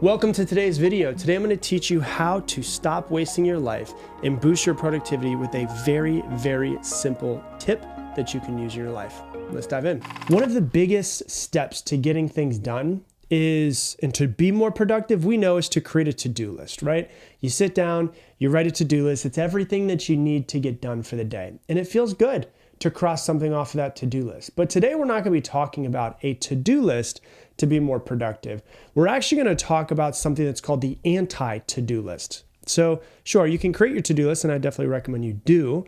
Welcome to today's video. Today I'm going to teach you how to stop wasting your life and boost your productivity with a very, very simple tip that you can use in your life. Let's dive in. One of the biggest steps to getting things done and to be more productive, we know, is to create a to-do list, right? You sit down, you write a to-do list. It's everything that you need to get done for the day. And it feels good to cross something off of that to-do list. But today we're not going to be talking about a to-do list to be more productive. We're actually going to talk about something that's called the anti-to-do list. So sure, you can create your to-do list, and I definitely recommend you do.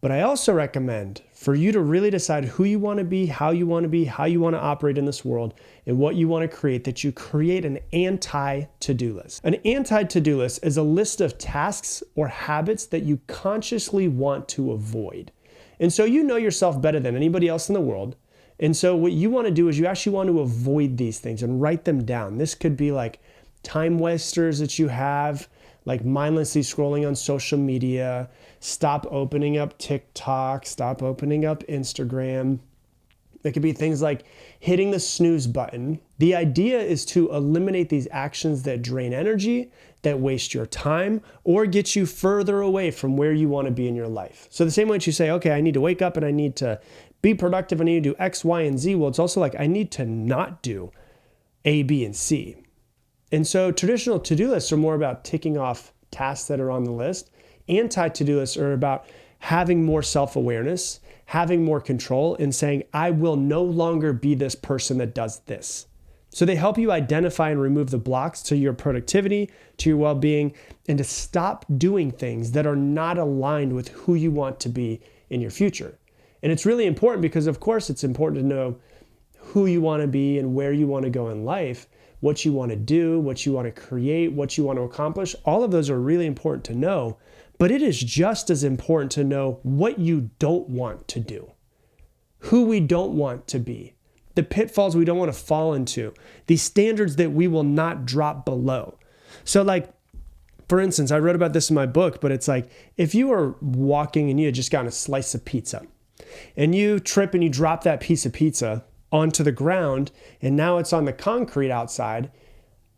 But I also recommend for you to really decide who you want to be, how you want to operate in this world, and what you want to create, that you create an anti-to-do list. An anti-to-do list is a list of tasks or habits that you consciously want to avoid. And so you know yourself better than anybody else in the world. And so what you want to do is you actually want to avoid these things and write them down. This could be like time wasters that you have, like mindlessly scrolling on social media, stop opening up TikTok, stop opening up Instagram. It could be things like hitting the snooze button. The idea is to eliminate these actions that drain energy, that waste your time, or get you further away from where you want to be in your life. So the same way that you say, okay, I need to wake up and I need to be productive, I need to do X, Y, and Z. Well, it's also like I need to not do A, B, and C. And so traditional to-do lists are more about ticking off tasks that are on the list. Anti-to-do lists are about having more self-awareness, having more control, and saying, I will no longer be this person that does this. So they help you identify and remove the blocks to your productivity, to your well-being, and to stop doing things that are not aligned with who you want to be in your future. And it's really important because, of course, it's important to know who you want to be and where you want to go in life, what you want to do, what you want to create, what you want to accomplish. All of those are really important to know, but it is just as important to know what you don't want to do, who we don't want to be, the pitfalls we don't want to fall into, the standards that we will not drop below. So like, for instance, I wrote about this in my book, but it's like, if you were walking and you had just gotten a slice of pizza and you trip and you drop that piece of pizza onto the ground and now it's on the concrete outside,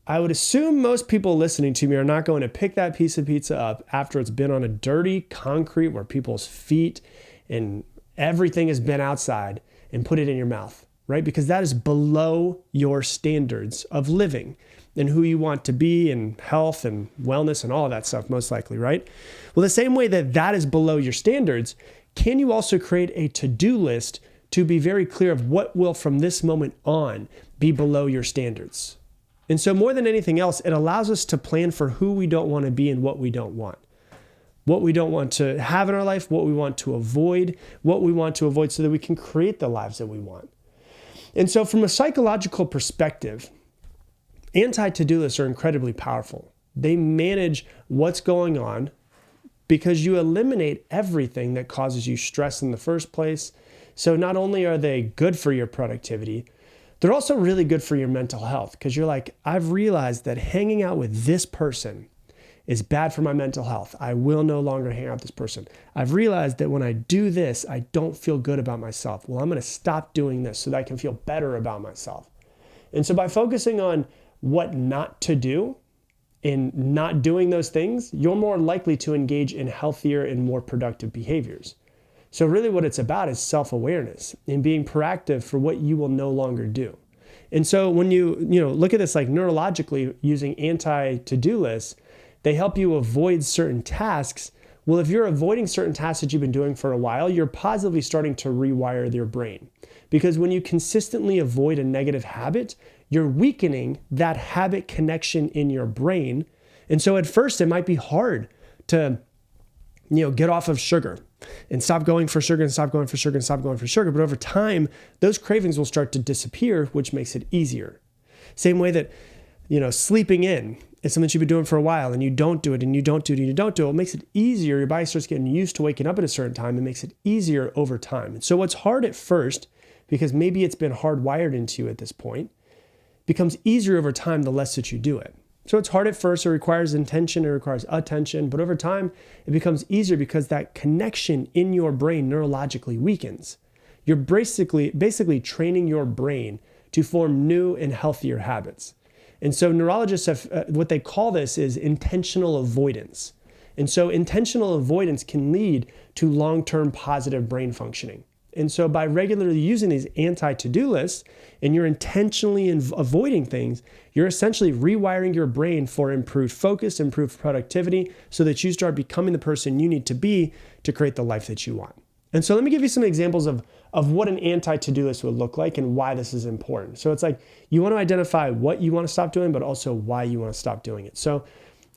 I would assume most people listening to me are not going to pick that piece of pizza up after it's been on a dirty concrete where people's feet and everything has been outside and put it in your mouth, right? Because that is below your standards of living and who you want to be and health and wellness and all of that stuff, most likely, right? Well, the same way that that is below your standards, can you also create a to-do list to be very clear of what will from this moment on be below your standards? And so more than anything else, it allows us to plan for who we don't want to be and what we don't want. What we don't want to have in our life, what we want to avoid, so that we can create the lives that we want. And so from a psychological perspective, anti-to-do lists are incredibly powerful. They manage what's going on because you eliminate everything that causes you stress in the first place. So not only are they good for your productivity, they're also really good for your mental health, because you're like, I've realized that hanging out with this person is bad for my mental health. I will no longer hang out with this person. I've realized that when I do this, I don't feel good about myself. Well, I'm going to stop doing this so that I can feel better about myself. And so by focusing on what not to do and not doing those things, you're more likely to engage in healthier and more productive behaviors. So really what it's about is self-awareness and being proactive for what you will no longer do. And so when you look at this like neurologically using anti-to-do lists, they help you avoid certain tasks. Well, if you're avoiding certain tasks that you've been doing for a while, you're positively starting to rewire your brain. Because when you consistently avoid a negative habit, you're weakening that habit connection in your brain. And so at first it might be hard to get off of sugar and stop going for sugar and stop going for sugar and stop going for sugar. But over time, those cravings will start to disappear, which makes it easier. Same way that, sleeping in is something you've been doing for a while and you don't do it and you don't do it and you don't do it. It makes it easier. Your body starts getting used to waking up at a certain time. It makes it easier over time. And so what's hard at first, because maybe it's been hardwired into you at this point, becomes easier over time the less that you do it. So it's hard at first, it requires intention, it requires attention, but over time it becomes easier because that connection in your brain neurologically weakens. You're basically training your brain to form new and healthier habits. And so neurologists have, what they call this is intentional avoidance. And so intentional avoidance can lead to long-term positive brain functioning. And so by regularly using these anti-to-do lists and you're intentionally avoiding things, you're essentially rewiring your brain for improved focus, improved productivity, so that you start becoming the person you need to be to create the life that you want. And so let me give you some examples of what an anti-to-do list would look like and why this is important. So it's like you want to identify what you want to stop doing, but also why you want to stop doing it. So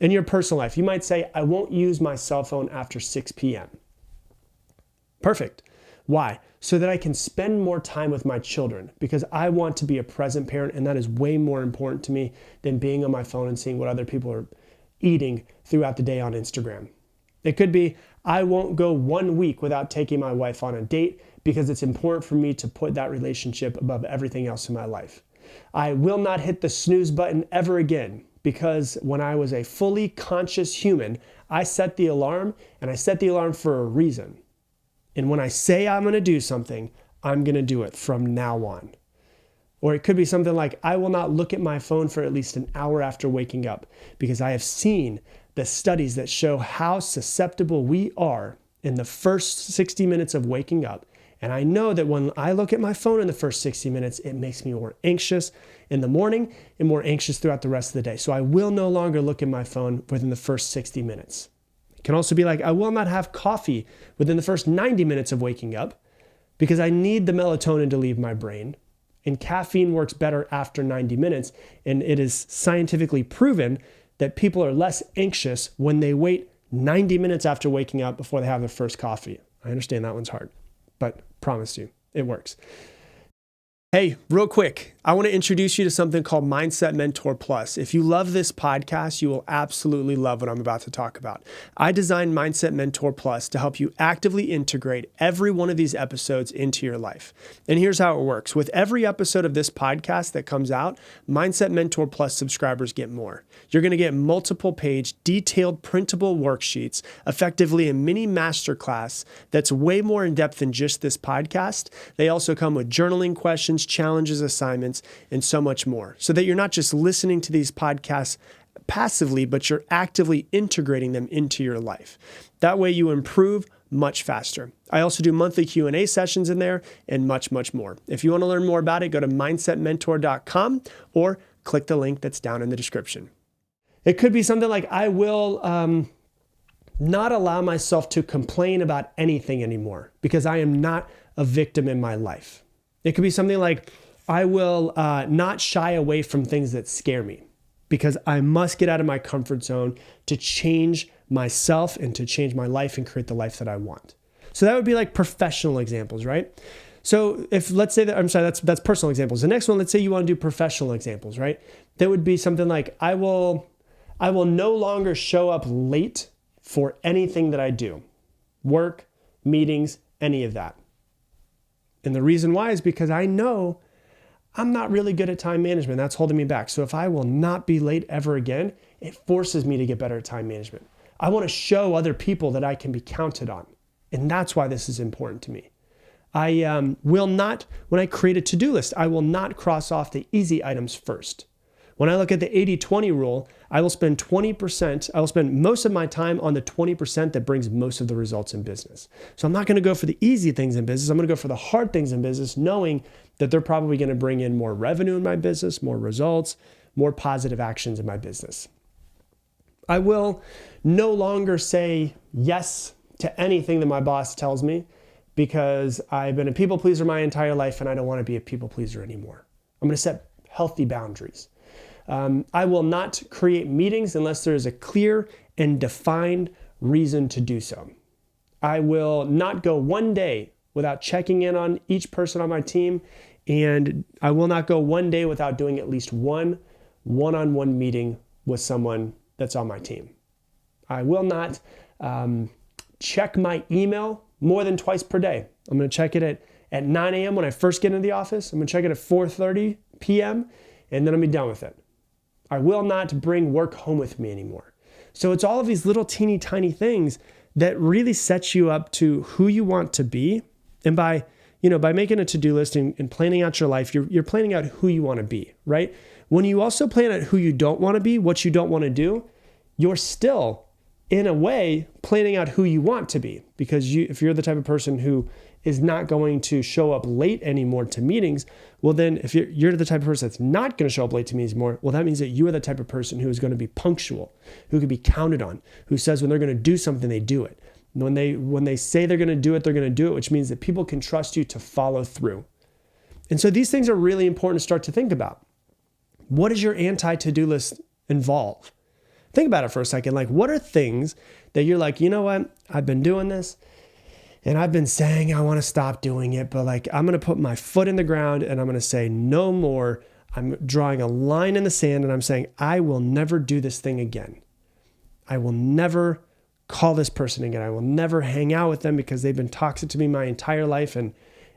in your personal life, you might say, I won't use my cell phone after 6 p.m. Perfect. Why? So that I can spend more time with my children, because I want to be a present parent, and that is way more important to me than being on my phone and seeing what other people are eating throughout the day on Instagram. It could be, I won't go 1 week without taking my wife on a date because it's important for me to put that relationship above everything else in my life. I will not hit the snooze button ever again because when I was a fully conscious human, I set the alarm, and I set the alarm for a reason. And when I say I'm going to do something, I'm going to do it from now on. Or it could be something like, I will not look at my phone for at least an hour after waking up because I have seen the studies that show how susceptible we are in the first 60 minutes of waking up. And I know that when I look at my phone in the first 60 minutes, it makes me more anxious in the morning and more anxious throughout the rest of the day. So I will no longer look at my phone within the first 60 minutes. It can also be like, I will not have coffee within the first 90 minutes of waking up because I need the melatonin to leave my brain. And caffeine works better after 90 minutes. And it is scientifically proven that people are less anxious when they wait 90 minutes after waking up before they have their first coffee. I understand that one's hard, but promise you, it works. Hey, real quick, I want to introduce you to something called Mindset Mentor Plus. If you love this podcast, you will absolutely love what I'm about to talk about. I designed Mindset Mentor Plus to help you actively integrate every one of these episodes into your life. And here's how it works. With every episode of this podcast that comes out, Mindset Mentor Plus subscribers get more. You're going to get multiple page, detailed, printable worksheets, effectively a mini masterclass that's way more in depth than just this podcast. They also come with journaling questions, challenges, assignments, and so much more, so that you're not just listening to these podcasts passively, but you're actively integrating them into your life. That way you improve much faster. I also do monthly Q&A sessions in there and much, much more. If you want to learn more about it, go to mindsetmentor.com or click the link that's down in the description. It could be something like, I will not allow myself to complain about anything anymore because I am not a victim in my life. It could be something like, I will not shy away from things that scare me because I must get out of my comfort zone to change myself and to change my life and create the life that I want. So that would be like professional examples, right? So if, let's say that, I'm sorry, that's personal examples. The next one, let's say you want to do professional examples, right? That would be something like, I will no longer show up late for anything that I do. Work, meetings, any of that. And the reason why is because I know I'm not really good at time management. That's holding me back. So if I will not be late ever again, it forces me to get better at time management. I want to show other people that I can be counted on. And that's why this is important to me. I will not, when I create a to-do list, I will not cross off the easy items first. When I look at the 80-20 rule, I will spend most of my time on the 20% that brings most of the results in business. So I'm not going to go for the easy things in business. I'm going to go for the hard things in business, knowing that they're probably going to bring in more revenue in my business, more results, more positive actions in my business. I will no longer say yes to anything that my boss tells me because I've been a people pleaser my entire life and I don't want to be a people pleaser anymore. I'm going to set healthy boundaries. I will not create meetings unless there is a clear and defined reason to do so. I will not go one day without checking in on each person on my team, and I will not go one day without doing at least one one-on-one meeting with someone that's on my team. I will not check my email more than twice per day. I'm going to check it at 9 a.m. when I first get into the office. I'm going to check it at 4:30 p.m., and then I'll be done with it. I will not bring work home with me anymore. So it's all of these little teeny tiny things that really set you up to who you want to be. And by by making a to-do list and planning out your life, you're planning out who you want to be, right? When you also plan out who you don't want to be, what you don't want to do, you're still, in a way, planning out who you want to be. Because if you're the type of person who is not going to show up late anymore to meetings, well then if you're the type of person that's not going to show up late to meetings more, well that means that you are the type of person who is going to be punctual, who can be counted on, who says when they're going to do something, they do it. When they say they're going to do it, they're going to do it, which means that people can trust you to follow through. And so these things are really important to start to think about. What does your anti-to-do list involve? Think about it for a second. Like, what are things that you're like, you know what? I've been doing this and I've been saying I want to stop doing it, but like, I'm going to put my foot in the ground and I'm going to say no more. I'm drawing a line in the sand and I'm saying, I will never do this thing again. I will never call this person again. I will never hang out with them because they've been toxic to me my entire life. And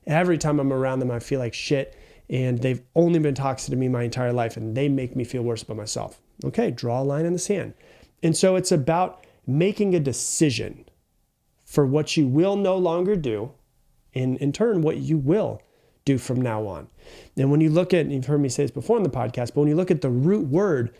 every time I'm around them, I feel like shit. And they've only been toxic to me my entire life and they make me feel worse about myself. Okay, draw a line in the sand. And so it's about making a decision for what you will no longer do, and in turn, what you will do from now on. And when you look at, you've heard me say this before in the podcast, but when you look at the root word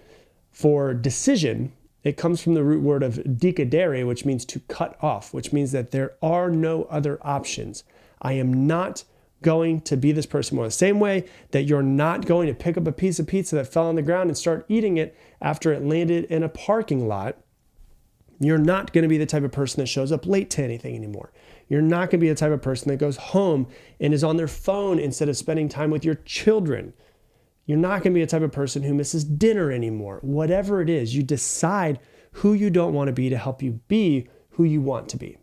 for decision, it comes from the root word of decadere, which means to cut off, which means that there are no other options. I am not going to be this person more. The same way that you're not going to pick up a piece of pizza that fell on the ground and start eating it after it landed in a parking lot, you're not going to be the type of person that shows up late to anything anymore. You're not going to be the type of person that goes home and is on their phone instead of spending time with your children. You're not going to be the type of person who misses dinner anymore. Whatever it is, you decide who you don't want to be to help you be who you want to be.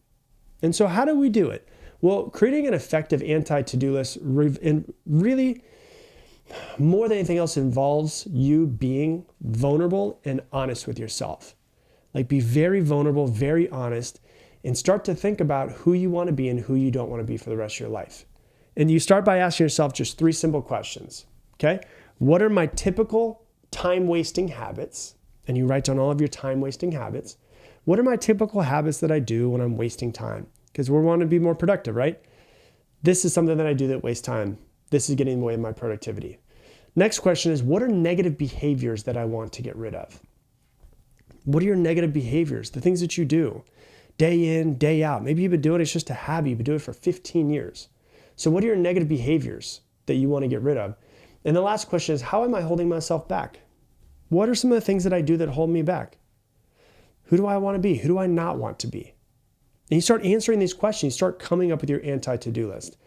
And so how do we do it? Well, creating an effective anti-to-do list really, more than anything else, involves you being vulnerable and honest with yourself. Like, be very vulnerable, very honest, and start to think about who you want to be and who you don't want to be for the rest of your life. And you start by asking yourself just 3 simple questions, okay? What are my typical time-wasting habits? And you write down all of your time-wasting habits. What are my typical habits that I do when I'm wasting time? Because we want to be more productive, right? This is something that I do that wastes time. This is getting in the way of my productivity. Next question is, what are negative behaviors that I want to get rid of? What are your negative behaviors? The things that you do day in, day out. Maybe you've been doing it, it's just a habit. You've been doing it for 15 years. So what are your negative behaviors that you want to get rid of? And the last question is, how am I holding myself back? What are some of the things that I do that hold me back? Who do I want to be? Who do I not want to be? And you start answering these questions, you start coming up with your anti-to-do list.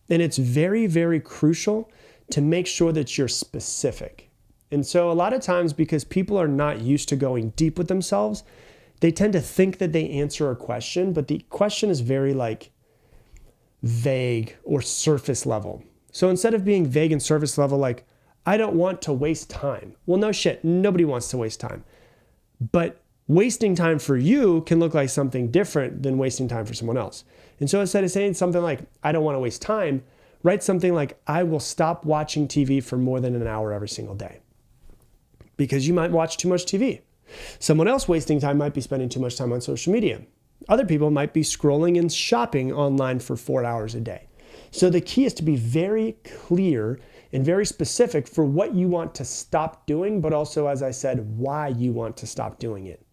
And it's very, very crucial to make sure that you're specific. And so a lot of times, because people are not used to going deep with themselves, they tend to think that they answer a question, but the question is very vague or surface level. So instead of being vague and surface level, like, I don't want to waste time. Well, no shit, nobody wants to waste time. But wasting time for you can look like something different than wasting time for someone else. And so instead of saying something like, I don't want to waste time, write something like, I will stop watching TV for more than an hour every single day. Because you might watch too much TV. Someone else wasting time might be spending too much time on social media. Other people might be scrolling and shopping online for 4 hours a day. So the key is to be very clear and very specific for what you want to stop doing, but also, as I said, why you want to stop doing it.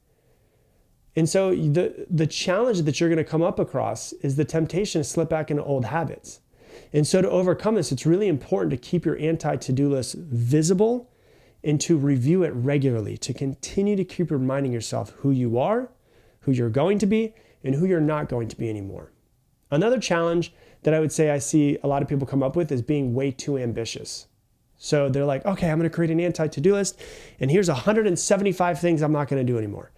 And so the challenge that you're going to come up across is the temptation to slip back into old habits. And so to overcome this, it's really important to keep your anti-to-do list visible and to review it regularly, to continue to keep reminding yourself who you are, who you're going to be, and who you're not going to be anymore. Another challenge that I would say I see a lot of people come up with is being way too ambitious. So they're like, okay, I'm going to create an anti-to-do list, and here's 175 things I'm not going to do anymore.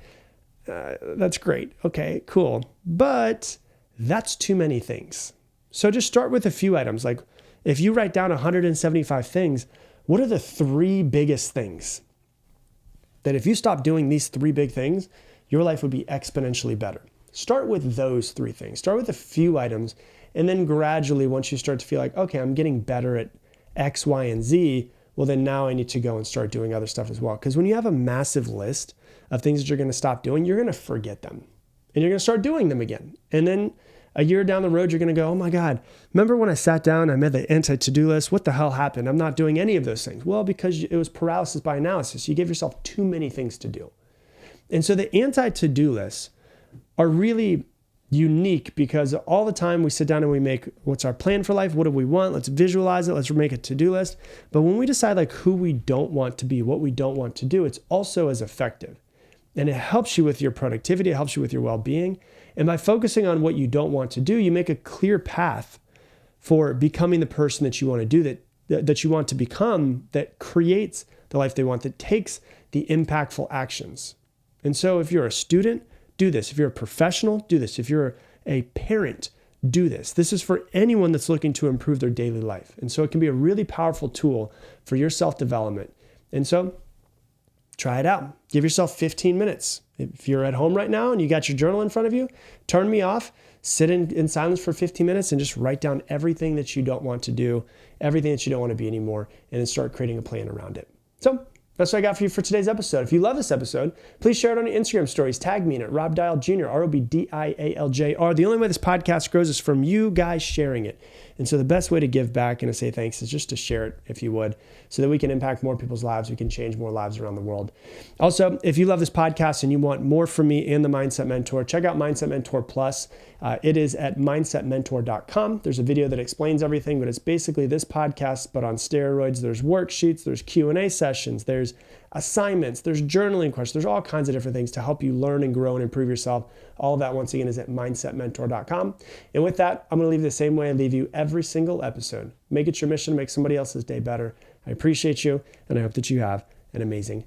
That's great. Okay, cool. But that's too many things. So just start with a few items. Like, if you write down 175 things, what are the 3 biggest things that if you stop doing these 3 big things, your life would be exponentially better? Start with those 3 things. Start with a few items, and then gradually, once you start to feel like, okay, I'm getting better at X, Y, and Z, well, then now I need to go and start doing other stuff as well. Because when you have a massive list of things that you're going to stop doing, you're going to forget them. And you're going to start doing them again. And then A year down the road, you're going to go, oh my God, remember when I sat down, I made the anti-to-do list? What the hell happened? I'm not doing any of those things. Well, because it was paralysis by analysis. You gave yourself too many things to do. And so the anti-to-do lists are really unique because all the time we sit down and we make, what's our plan for life? What do we want? Let's visualize it. Let's make a to-do list. But when we decide like who we don't want to be, what we don't want to do, it's also as effective. And it helps you with your productivity. It helps you with your well-being. And by focusing on what you don't want to do, you make a clear path for becoming the person that you want to do, that you want to become, that creates the life they want, that takes the impactful actions. And so if you're a student, do this. If you're a professional, do this. If you're a parent, do this. This is for anyone that's looking to improve their daily life. And so it can be a really powerful tool for your self-development. And so try it out. Give yourself 15 minutes. If you're at home right now and you got your journal in front of you, turn me off, sit in silence for 15 minutes and just write down everything that you don't want to do, everything that you don't want to be anymore, and then start creating a plan around it. So that's what I got for you for today's episode. If you love this episode, please share it on your Instagram stories. Tag me in it, Rob Dial Jr., ROBDIALJR. The only way this podcast grows is from you guys sharing it. And so the best way to give back and to say thanks is just to share it, if you would, so that we can impact more people's lives. We can change more lives around the world. Also, if you love this podcast and you want more from me and the Mindset Mentor, check out Mindset Mentor Plus. It is at mindsetmentor.com. There's a video that explains everything, but it's basically this podcast, but on steroids. There's worksheets, there's Q&A sessions, there's assignments, there's journaling questions, there's all kinds of different things to help you learn and grow and improve yourself. All of that, once again, is at mindsetmentor.com. And with that, I'm going to leave you the same way I leave you every single episode. Make it your mission to make somebody else's day better. I appreciate you, and I hope that you have an amazing